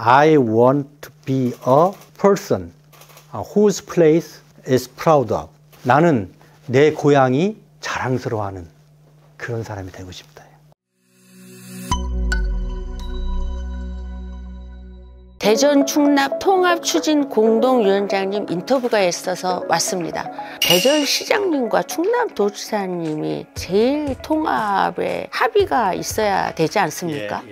I want to be a person whose place is proud of. 나는 내 고향이 자랑스러워하는 그런 사람이 되고 싶다. 대전 충남 통합추진공동위원장님 인터뷰가 있어서 왔습니다. 대전시장님과 충남도지사님이 제일 통합에 합의가 있어야 되지 않습니까?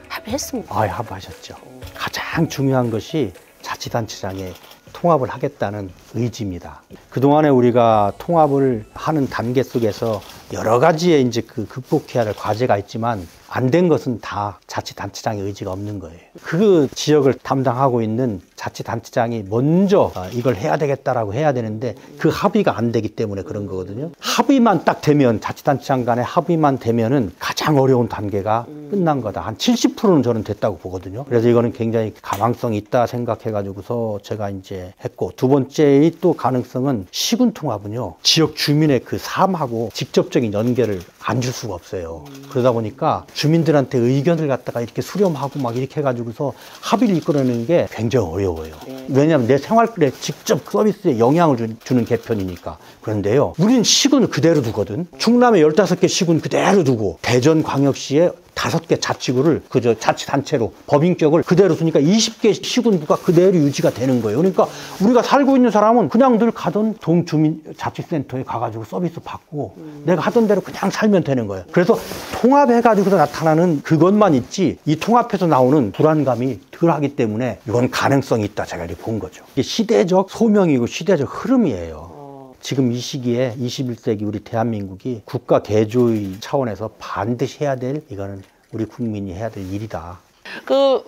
합의했습니까? 합의하셨죠. 가장 중요한 것이 자치단체장의 통합을 하겠다는 의지입니다. 그동안에 우리가 통합을 하는 단계 속에서 여러 가지의 이제 극복해야 할 과제가 있지만 안 된 것은 다 자치단체장의 의지가 없는 거예요. 그 지역을 담당하고 있는 자치단체장이 먼저 이걸 해야 되겠다라고 해야 되는데 그 합의가 안 되기 때문에 그런 거거든요. 합의만 딱 되면, 자치단체장 간의 합의만 되면은 가장 어려운 단계가 끝난 거다. 한 70%는 저는 됐다고 보거든요. 그래서 이거는 굉장히 가망성이 있다 생각해가지고서 제가 이제 했고, 두 번째의 또 가능성은 시군 통합은요, 지역 주민의 그 삶하고 직접적인 연결을 안 줄 수가 없어요. 그러다 보니까 주민들한테 의견을 갖다가 이렇게 수렴하고 막 이렇게 해가지고서 합의를 이끌어내는 게 굉장히 어려워요. 왜냐하면 내 생활에 직접 서비스에 영향을 주는 개편이니까. 그런데요, 우리는 시군을 그대로 두거든. 충남에 15개 시군 그대로 두고 대전광역시에 5개 자치구를 자치단체로 법인격을 그대로 두니까 20개 시군구가 그대로 유지가 되는 거예요. 그러니까 우리가 살고 있는 사람은 그냥 늘 가던 동주민자치센터에 가가지고 서비스 받고 내가 하던 대로 그냥 살면 되는 거예요. 그래서 통합해가지고서 나타나는 그것만 있지, 이 통합해서 나오는 불안감이 덜하기 때문에 이건 가능성이 있다, 제가 이렇게 본 거죠. 이게 시대적 소명이고 시대적 흐름이에요. 지금 이 시기에 21세기 우리 대한민국이 국가 개조의 차원에서 반드시 해야 될, 이거는 우리 국민이 해야 될 일이다.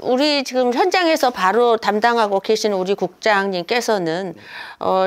우리 지금 현장에서 바로 담당하고 계시는 우리 국장님께서는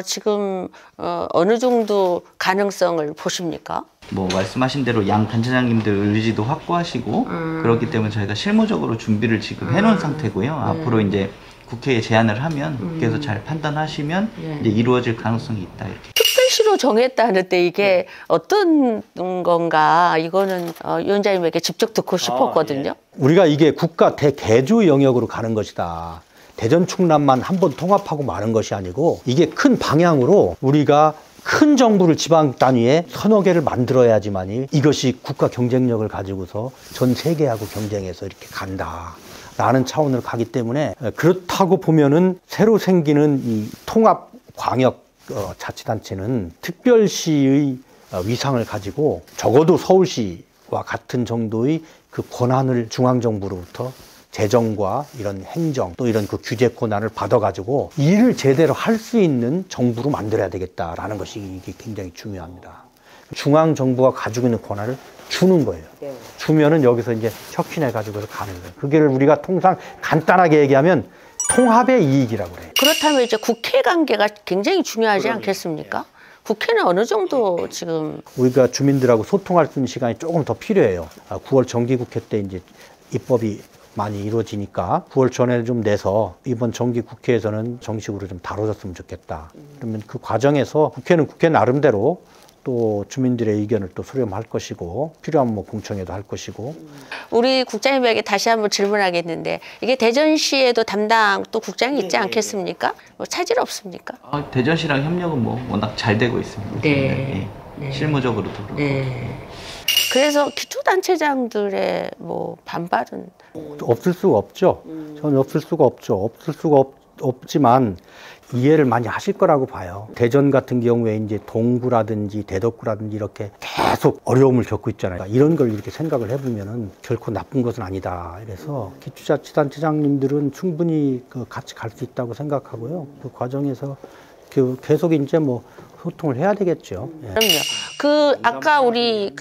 지금 어느 정도 가능성을 보십니까? 뭐 말씀하신 대로 양 단체장님들 의지도 확고하시고 그렇기 때문에 저희가 실무적으로 준비를 지금 해놓은 상태고요. 앞으로 이제 국회에 제안을 하면 국회에서 잘 판단하시면 이제 이루어질 가능성이 있다, 이렇게. 특별시로 정했다는데 이게 어떤 건가, 이거는 위원장님에게 직접 듣고 싶었거든요. 우리가 이게 국가 대개조 영역으로 가는 것이다. 대전 충남만 한번 통합하고 마는 것이 아니고, 이게 큰 방향으로 우리가 큰 정부를 지방 단위에 서너 개를 만들어야지만이 이것이 국가 경쟁력을 가지고서 전 세계하고 경쟁해서 이렇게 간다 라는 차원으로 가기 때문에, 그렇다고 보면은 새로 생기는 이 통합 광역 자치단체는 특별시의 위상을 가지고 적어도 서울시와 같은 정도의 그 권한을 중앙정부로부터 재정과 이런 행정 또 이런 그 규제 권한을 받아가지고 일을 제대로 할 수 있는 정부로 만들어야 되겠다라는 것이 이게 굉장히 중요합니다. 중앙정부가 가지고 있는 권한을 주는 거예요. 주면은 여기서 이제 혁신해가지고 가는 거예요. 그게 우리가 통상 간단하게 얘기하면 통합의 이익이라고 그래요. 그렇다면 이제 국회 관계가 굉장히 중요하지 않겠습니까? 국회는 어느 정도 지금 우리가 주민들하고 소통할 수 있는 시간이 조금 더 필요해요. 9월 정기국회 때 이제 입법이 많이 이루어지니까 9월 전에 좀 내서 이번 정기국회에서는 정식으로 좀 다뤄졌으면 좋겠다. 그러면 그 과정에서 국회는 국회 나름대로 또 주민들의 의견을 또 수렴할 것이고, 필요하면 뭐 공청회도 할 것이고. 우리 국장님에게 다시 한번 질문하겠는데, 이게 대전시에도 담당 또 국장이 있지 않겠습니까? 뭐 차질 없습니까? 대전시랑 협력은 뭐 워낙 잘 되고 있습니다. 실무적으로도 그렇고. 그래서 기초단체장들의 뭐 반발은 없을 수가 없죠. 저는 없을 수가 없죠. 없을 수가 없지만 이해를 많이 하실 거라고 봐요. 대전 같은 경우에 이제 동구라든지 대덕구라든지 이렇게 계속 어려움을 겪고 있잖아요. 이런 걸 이렇게 생각을 해보면은 결코 나쁜 것은 아니다. 그래서 기초자치단체장님들은 충분히 같이 갈 수 있다고 생각하고요. 그 과정에서 계속 이제 뭐 소통을 해야 되겠죠. 그럼요. 아까 우리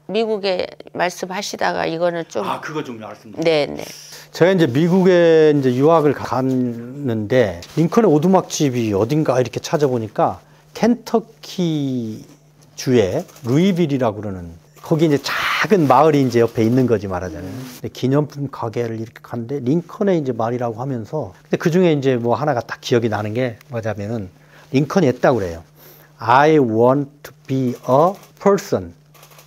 미국에 말씀하시다가 이거는 좀 그거 좀 말씀드릴게요. 네네. 제가 이제 미국에 이제 유학을 갔는데 링컨의 오두막집이 어딘가 이렇게 찾아보니까 켄터키 주의 루이빌이라고 그러는, 거기 이제 작은 마을이 이제 옆에 있는 거지 말하자면. 근데 기념품 가게를 이렇게 갔는데 링컨의 이제 말이라고 하면서, 근데 그 중에 이제 뭐 하나가 딱 기억이 나는 게 뭐냐면은 링컨이 했다고 그래요. I want to be a person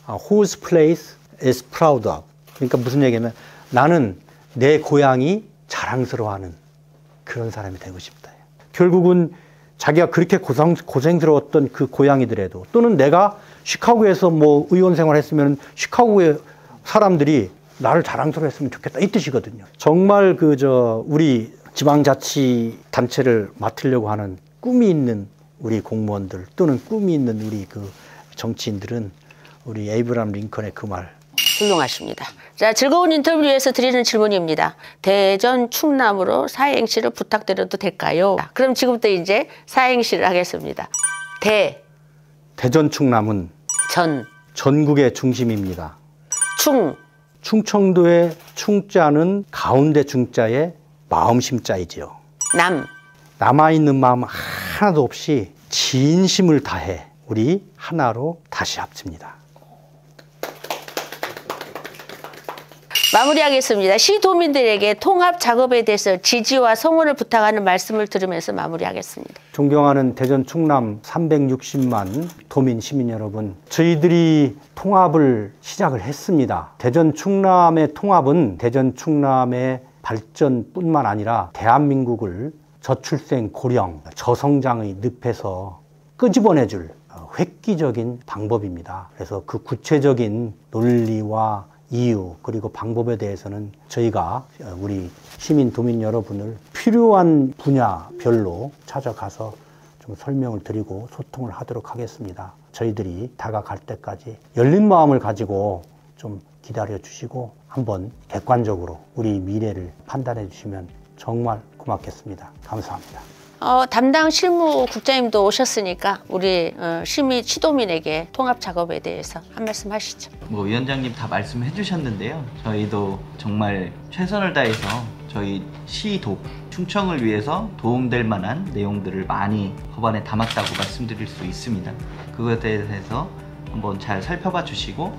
whose place is proud of. 그러니까 무슨 얘기냐면 나는 내 고향이 자랑스러워하는 그런 사람이 되고 싶다. 결국은 자기가 그렇게 고생스러웠던 그 고향이더라도, 또는 내가 시카고에서 뭐 의원 생활했으면 시카고의 사람들이 나를 자랑스러워했으면 좋겠다, 이 뜻이거든요. 정말 우리 지방자치단체를 맡으려고 하는 꿈이 있는 우리 공무원들, 또는 꿈이 있는 우리 정치인들은 우리 에이브람 링컨의 그 말. 훌륭하십니다. 자, 즐거운 인터뷰를 위해서 드리는 질문입니다. 대전 충남으로 사행시를 부탁드려도 될까요? 그럼 지금부터 이제 사행시를 하겠습니다. 대전 충남은 전국의 중심입니다. 충청도의 충자는 가운데 중자의 마음심자이지요. 남아있는 마음 하나도 없이 진심을 다해 우리 하나로 다시 합칩니다. 마무리하겠습니다. 시도민들에게 통합 작업에 대해서 지지와 성원을 부탁하는 말씀을 들으면서 마무리하겠습니다. 존경하는 대전 충남 360만 도민 시민 여러분, 저희들이 통합을 시작을 했습니다. 대전 충남의 통합은 대전 충남의 발전뿐만 아니라 대한민국을 저출생 고령 저성장의 늪에서 끄집어내줄 획기적인 방법입니다. 그래서 그 구체적인 논리와 이유 그리고 방법에 대해서는 저희가 우리 시민 도민 여러분을 필요한 분야별로 찾아가서 좀 설명을 드리고 소통을 하도록 하겠습니다. 저희들이 다가갈 때까지 열린 마음을 가지고 좀 기다려 주시고 한번 객관적으로 우리 미래를 판단해 주시면 정말 고맙겠습니다. 감사합니다. 담당 실무국장님도 오셨으니까 우리 시도민에게 통합 작업에 대해서 한 말씀 하시죠. 위원장님 다 말씀해 주셨는데요. 저희도 정말 최선을 다해서 저희 충청을 위해서 도움될 만한 내용들을 많이 법안에 담았다고 말씀드릴 수 있습니다. 그것에 대해서 한번 잘 살펴봐 주시고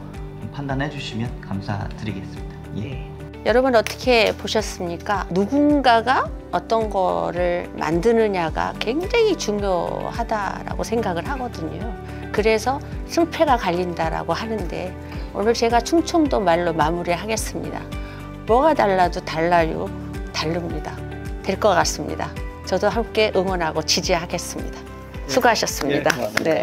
판단해 주시면 감사드리겠습니다. 예. 여러분 어떻게 보셨습니까? 누군가가 어떤 거를 만드느냐가 굉장히 중요하다라고 생각을 하거든요. 그래서 승패가 갈린다라고 하는데 오늘 제가 충청도 말로 마무리하겠습니다. 뭐가 달라도 달라요. 다릅니다. 될 것 같습니다. 저도 함께 응원하고 지지하겠습니다. 수고하셨습니다. 네.